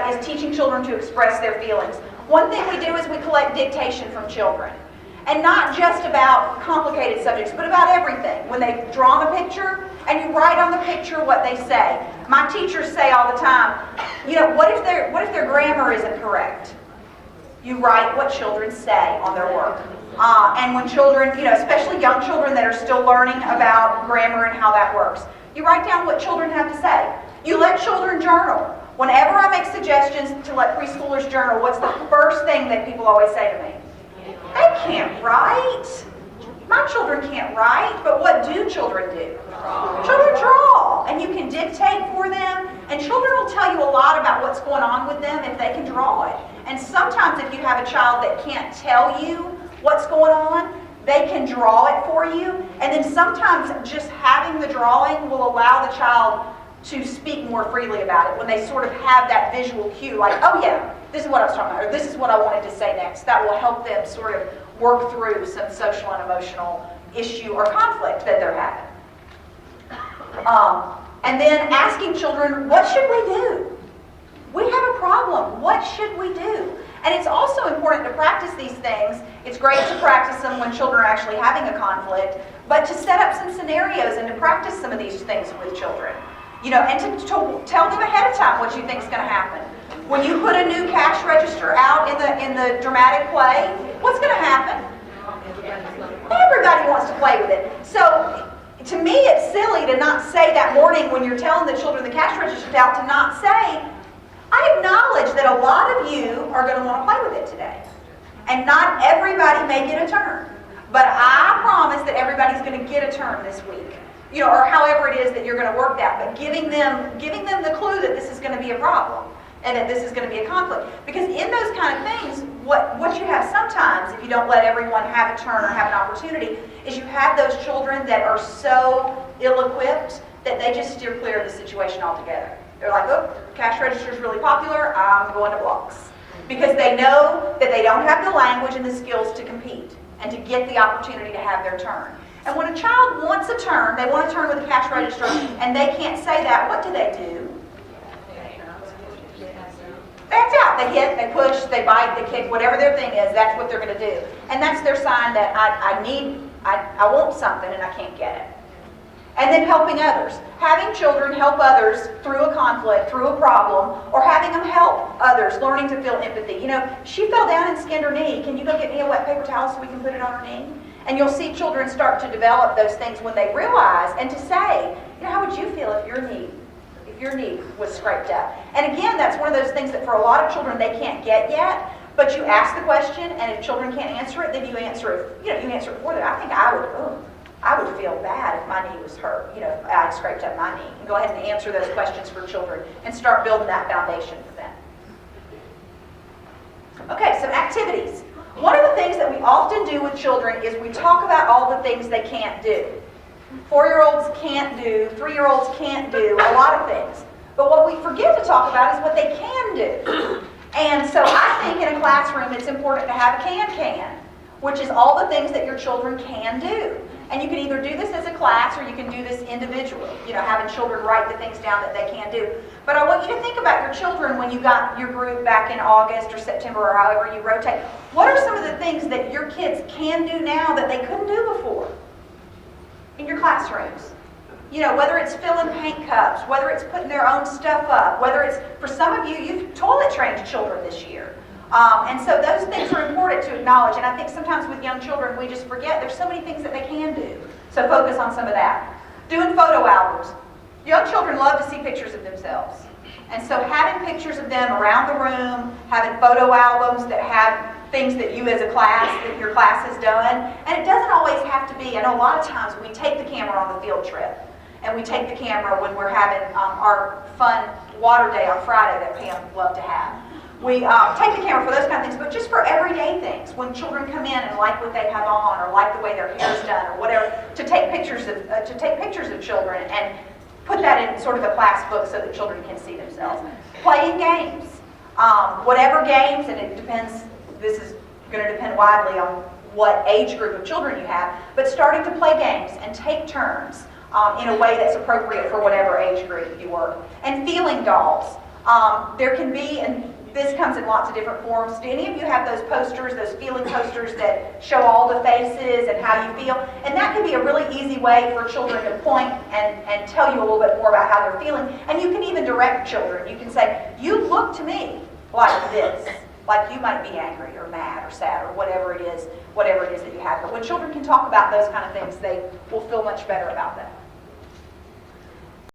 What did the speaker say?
is teaching children to express their feelings. One thing we do is we collect dictation from children. And not just about complicated subjects, but about everything. When they've drawn a picture, and you write on the picture what they say. My teachers say all the time, what if their grammar isn't correct? You write what children say on their work. And when children, especially young children that are still learning about grammar and how that works, you write down what children have to say. You let children journal. Whenever I make suggestions to let preschoolers journal, what's the first thing that people always say to me? They can't write. My children can't write, but what do children do? Children draw, and you can dictate for them, and children will tell you a lot about what's going on with them if they can draw it. And sometimes if you have a child that can't tell you what's going on, they can draw it for you, and then sometimes just having the drawing will allow the child to speak more freely about it when they sort of have that visual cue, like, oh yeah, this is what I was talking about, or this is what I wanted to say next. That will help them sort of work through some social and emotional issue or conflict that they're having. And then asking children, what should we do? We have a problem. What should we do? And it's also important to practice these things. It's great to practice them when children are actually having a conflict, but to set up some scenarios and to practice some of these things with children. And to tell them ahead of time what you think is going to happen. When you put a new cash register out in the dramatic play, what's going to happen? Everybody wants to play with it. So, to me, it's silly to not say that morning when you're telling the children the cash register's out, to not say, I acknowledge that a lot of you are going to want to play with it today. And not everybody may get a turn. But I promise that everybody's going to get a turn this week. Or however it is that you're going to work that. But giving them the clue that this is going to be a problem and that this is going to be a conflict. Because in those kind of things, what you have sometimes, if you don't let everyone have a turn or have an opportunity, is you have those children that are so ill-equipped that they just steer clear of the situation altogether. They're like, oh, cash register is really popular, I'm going to blocks. Because they know that they don't have the language and the skills to compete and to get the opportunity to have their turn. And when a child wants a turn, they want a turn with a cash register, and they can't say that, what do? That's out. They hit, they push, they bite, they kick, whatever their thing is, that's what they're going to do. And that's their sign that I want something and I can't get it. And then helping others. Having children help others through a conflict, through a problem, or having them help others, learning to feel empathy. She fell down and skinned her knee. Can you go get me a wet paper towel so we can put it on her knee? And you'll see children start to develop those things when they realize, and to say, how would you feel if your knee was scraped up? And again, that's one of those things that for a lot of children they can't get yet, but you ask the question, and if children can't answer it, then you answer it, you answer it for them. I think I would feel bad if my knee was hurt, if I'd scraped up my knee. And go ahead and answer those questions for children and start building that foundation for them. Okay, some activities. One of the things that we often do with children is we talk about all the things they can't do. 4-year-olds can't do, 3-year-olds can't do, a lot of things. But what we forget to talk about is what they can do. And so I think in a classroom it's important to have a can, which is all the things that your children can do. And you can either do this as a class or you can do this individually, having children write the things down that they can do. But I want you to think about your children when you got your group back in August or September or however you rotate. What are some of the things that your kids can do now that they couldn't do before in your classrooms? Whether it's filling paint cups, whether it's putting their own stuff up, whether it's, for some of you, you've toilet trained children this year. And so those things are important to acknowledge. And I think sometimes with young children, we just forget there's so many things that they can do. So focus on some of that. Doing photo albums. Young children love to see pictures of themselves. And so having pictures of them around the room, having photo albums that have things that you as a class, that your class has done. And it doesn't always have to be, I know a lot of times we take the camera on the field trip. And we take the camera when we're having our fun water day on Friday that Pam loved to have. We take the camera for those kind of things, but just for everyday things. When children come in and like what they have on, or like the way their hair's done, or whatever, to take pictures of children and put that in sort of a class book so that children can see themselves. Playing games, whatever games, and it depends. This is going to depend widely on what age group of children you have, but starting to play games and take turns in a way that's appropriate for whatever age group you work. And feeling dolls. There can be, and this comes in lots of different forms. Do any of you have those posters, those feeling posters that show all the faces and how you feel? And that can be a really easy way for children to point and tell you a little bit more about how they're feeling. And you can even direct children. You can say, you look to me like this, like you might be angry or mad or sad or whatever it is that you have. But when children can talk about those kind of things, they will feel much better about that.